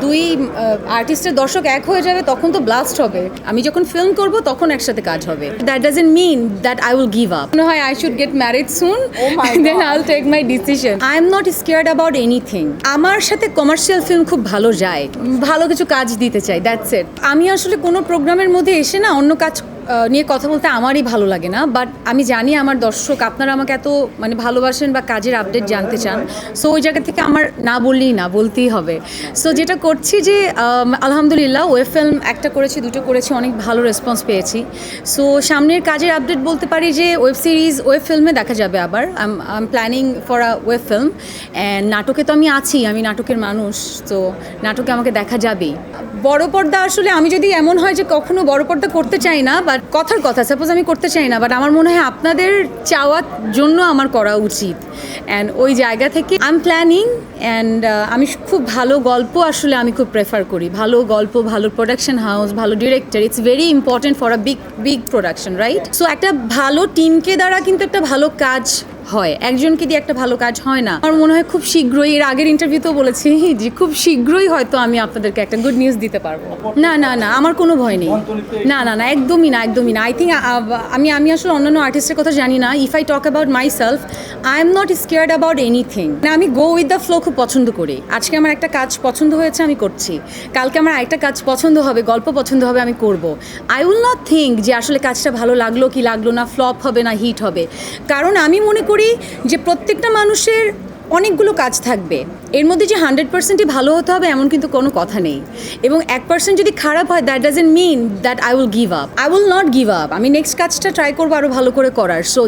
দুই আর্টিস্টের দর্শক এক হয়ে যাবে তখন তো ব্লাস্ট হবে। আমি যখন ফিল্ম করব তখন একসাথে কাজ হবে। That doesn't mean that I will give up. মনে হয় I should get married soon, then I will take my decision. I am not scared about anything. আমার সাথে কমার্শিয়াল ফিল্ম খুব ভালো যায়, ভালো কিছু কাজ দিতে চাই, দ্যাটস ইট। আমি আসলে কোনো প্রোগ্রামের মধ্যে এসে না অন্য কাজ নিয়ে কথা বলতে আমারই ভালো লাগে না, বাট আমি জানি আমার দর্শক আপনারা আমাকে এত মানে ভালোবাসেন বা কাজের আপডেট জানতে চান, সো ওই জায়গা থেকে আমার না বললেই না, বলতেই হবে। সো যেটা করছি যে আলহামদুলিল্লাহ ওয়েব ফিল্ম একটা করেছি, দুটো করেছি, অনেক ভালো রেসপন্স পেয়েছি। সো সামনের কাজের আপডেট বলতে পারি যে ওয়েব সিরিজ, ওয়েব ফিল্মে দেখা যাবে আবার। I am planning for a web film and নাটকে তো আমি আছি, আমি নাটকের মানুষ, তো নাটকে আমাকে দেখা যাবেই। বড় পর্দা আসলে আমি যদি এমন হয় যে কখনো বড় পর্দা করতে চাই না, বাট কথার কথা সাপোজ আমি করতে চাই না, বাট আমার মনে হয় আপনাদের চাওয়ার জন্য আমার করা উচিত, অ্যান্ড ওই জায়গা থেকে আই এম প্ল্যানিং। অ্যান্ড আমি খুব ভালো গল্প আসলে আমি খুব প্রেফার করি, ভালো গল্প, ভালো প্রোডাকশন হাউস, ভালো director, it's very important for a big production, right? So একটা ভালো টিমকে দ্বারা কিন্তু একটা ভালো কাজ হয়, একজনকে দিয়ে একটা ভালো কাজ হয় না। আমার মনে হয় খুব শীঘ্রই, এর আগের ইন্টারভিউতেও বলেছি যে খুব শীঘ্রই হয়তো আমি আপনাদেরকে একটা গুড নিউজ দিতে পারবো। না না না, আমার কোনো ভয় নেই। না না না, একদমই না, একদমই না। আই থিঙ্ক আমি আসলে অন্যান্য আর্টিস্টের কথা জানি না। If I talk about my self, I am not scared about anything. আমি গো উইথ দ্য ফ্লো খুব পছন্দ করি। আজকে আমার একটা কাজ পছন্দ হয়েছে, আমি করছি। কালকে আমার একটা কাজ পছন্দ হবে, গল্প পছন্দ হবে, আমি করব। আই উইল নট থিঙ্ক যে আসলে কাজটা ভালো লাগলো কি লাগলো না, ফ্লপ হবে না হিট হবে। কারণ আমি মনে করি যে প্রত্যেকটা মানুষের অনেকগুলো কাজ থাকবে, এর মধ্যে যে 100%ই ভালো হতে হবে এমন কিন্তু কোনো কথা নেই। এবং 1% যদি খারাপ হয়, that doesn't mean that I will give up. I will not give up. আমি নেক্সট কাজটা ট্রাই করবো আরও ভালো করে করার। সো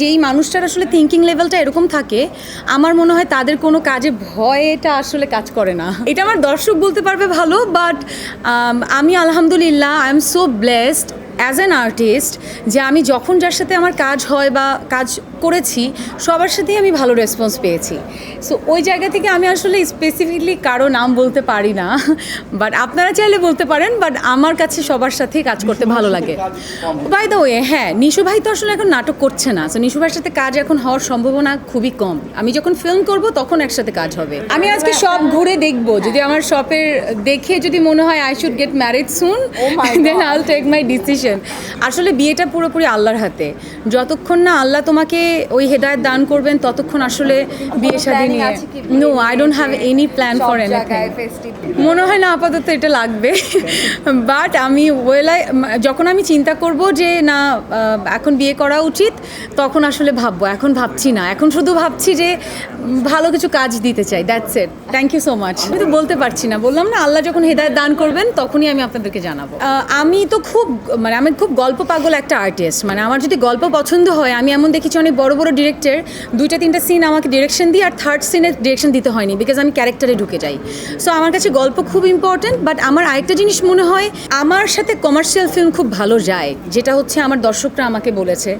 যেই মানুষটার আসলে থিঙ্কিং লেভেলটা এরকম থাকে, আমার মনে হয় তাদের কোনো কাজে ভয়টা আসলে কাজ করে না। এটা আমার দর্শক বলতে পারবে ভালো, বাট আমি আলহামদুলিল্লাহ I am so blessed as an artist যে আমি যখন যার সাথে আমার কাজ হয় বা কাজ করেছি সবার সাথেই আমি ভালো রেসপন্স পেয়েছি। সো ওই জায়গা থেকে আমি আসলে স্পেসিফিকলি কারো নাম বলতে পারি না, বাট আপনারা চাইলে বলতে পারেন। বাট আমার কাছে সবার সাথেই কাজ করতে ভালো লাগে। বাই দ্য ওয়ে, হ্যাঁ, নিশু ভাই তো আসলে এখন নাটক করছে না, সো নিশু ভাইয়ের সাথে কাজ এখন হওয়ার সম্ভাবনা খুবই কম। আমি যখন ফিল্ম করব তখন একসাথে কাজ হবে। আমি আজকে সব ঘুরে দেখবো, যদি আমার শপের দেখে যদি মনে হয় I should get married soon, then I will take my decision. আসলে বিয়েটা পুরোপুরি আল্লাহর হাতে। যতক্ষণ না আল্লাহ তোমাকে ওই হেদায়েত দান করবেন ততক্ষণ আসলে বিয়ে শাদী নিয়ে no, I don't have any plan for anything. মনে হয় না আপাতত এটা লাগবে, বাট আমি যখন আমি চিন্তা করব যে না এখন বিয়ে করা উচিত, তখন আসলে ভাববো। এখন ভাবছি না, এখন শুধু ভাবছি যে ভালো কিছু কাজ দিতে চাই, that's it. Thank you so much. আমি তো বলতে পারছি না, বললাম না আল্লাহ যখন হেদায়েত দান করবেন তখনই আমি আপনাদেরকে জানাবো। আমি তো আমি খুব গল্প পাগল একটা আর্টিস্ট। মানে আমার যদি গল্প পছন্দ হয়, আমি এমন দেখেছি অনেক বড় বড় ডিরেক্টর 2-3টা সিন আমাকে ডিরেকশন দিয়ে আর থার্ড সিনের ডিরেকশন দিতে হয়নি, বিকজ আমি ক্যারেক্টারে ঢুকে যাই। সো আমার কাছে গল্প খুব ইম্পর্টেন্ট। বাট আমার আরেকটা জিনিস মনে হয়, আমার সাথে কমার্শিয়াল ফিল্ম খুব ভালো যায়, যেটা হচ্ছে আমার দর্শকরা আমাকে বলেছে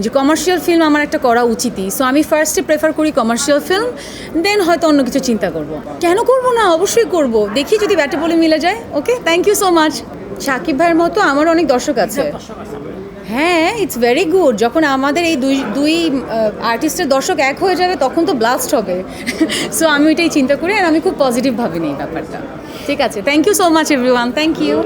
যে কমার্শিয়াল ফিল্ম আমার একটা করা উচিতই। সো আমি ফার্স্টে প্রেফার করি কমার্শিয়াল ফিল্ম, দেন হয়তো অন্য কিছু চিন্তা করব। কেন করব না, অবশ্যই করব। দেখি যদি ব্যাটে বলে মিলে যায়। Okay, thank you so much. Shakib ভাইয়ের মতো আমার অনেক দর্শক আছে। হ্যাঁ, ইটস ভেরি গুড। যখন আমাদের এই দুই আর্টিস্টের দর্শক এক হয়ে যাবে তখন তো ব্লাস্ট হবে। সো আমি ওইটাই চিন্তা করি, আর আমি খুব পজিটিভ ভাবি নিই ব্যাপারটা। ঠিক আছে, thank you so much everyone, thank you.